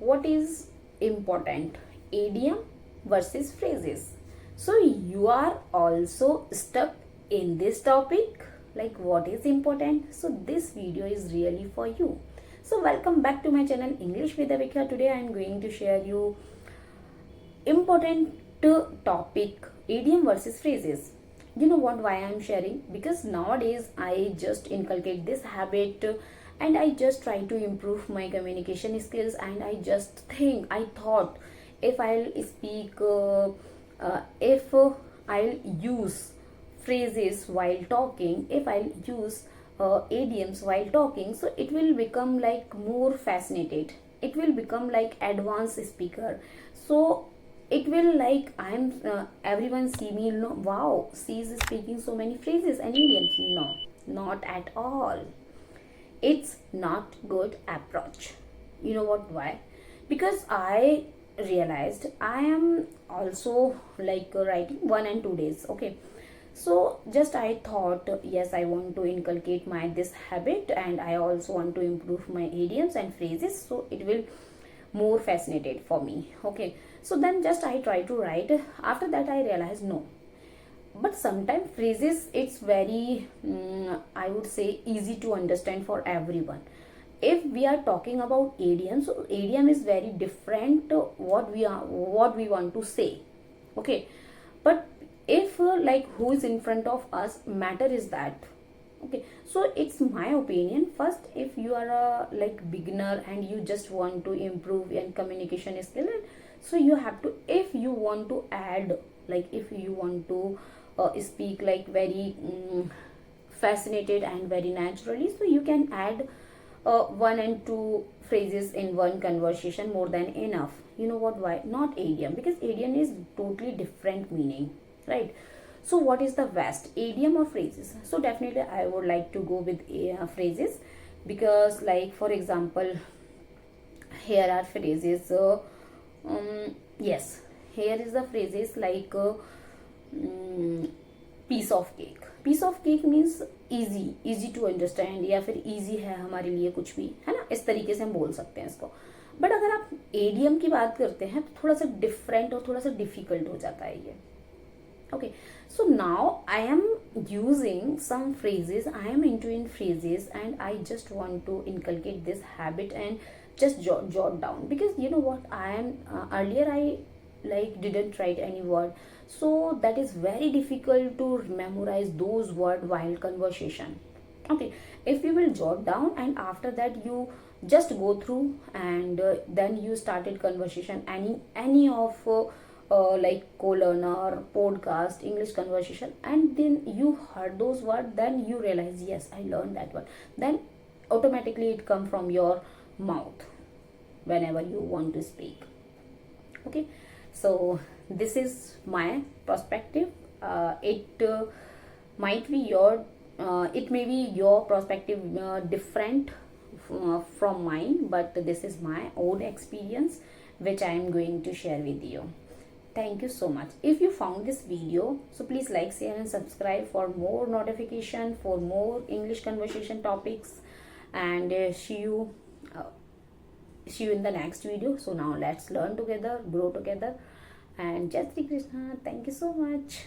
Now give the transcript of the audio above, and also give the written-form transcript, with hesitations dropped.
what is important, idiom versus phrases. So you are also stuck in this topic, like what is important. So this video is really for you. So welcome back to my channel English with Avika. Today I am going to share you important topic, idiom versus phrases. You know what, why I am sharing? Because nowadays I just inculcate this habit, and I just try to improve my communication skills, and I thought if I'll speak if I'll use phrases while talking, if I'll use idioms while talking, so it will become like more fascinated, it will become like advanced speaker. So it will like I'm everyone see me, no, wow, she is speaking so many phrases and idioms. No, not at all. It's not good approach. You know what, why? Because I realized I am also like writing 1 and 2 days, okay. So just I thought, yes, I want to inculcate my this habit, and I also want to improve my idioms and phrases, so it will more fascinated for me, okay. So then just I try to write. After that I realized no, but sometimes phrases, it's very I would say easy to understand for everyone. If we are talking about idiom, so idiom is very different, what we want to say, okay. But if like who is in front of us, matter is that, okay. So it's my opinion, first if you are a like beginner and you just want to improve your communication skill, so you have to, if you want to add, like if you want to speak like very fascinated and very naturally, so you can add 1 and 2 phrases in one conversation, more than enough. You know what, why not idiom? Because idiom is totally different meaning, right? So what is the best, idiom or phrases? So definitely I would like to go with phrases, because like for example, here are phrases, yes, here is the phrases like piece of cake. Piece of cake means easy, easy to understand, या फिर easy है हमारे लिए, कुछ भी है ना, इस तरीके से हम बोल सकते हैं इसको. बट अगर आप एडियम की बात करते हैं तो थोड़ा सा डिफरेंट और थोड़ा सा डिफिकल्ट हो जाता है ये, okay. So now I am using some phrases, I am into in phrases, and I just want to inculcate this habit and just jot down. Because you know what, I am earlier I like didn't write any word, so that is very difficult to memorize those words while conversation, okay. If you will jot down and after that you just go through, and then you started conversation, any of like co-learner, podcast, English conversation, and then you heard those words, then you realize, yes, I learned that word, then automatically it come from your mouth whenever you want to speak, okay. So this is my perspective. It might be your it may be your perspective different from mine, but this is my own experience which I am going to share with you. Thank you so much. If you found this video, so please like, share and subscribe for more notification, for more English conversation topics, and see you in the next video. So now let's learn together, grow together, and Jai Shri Krishna. Thank you so much.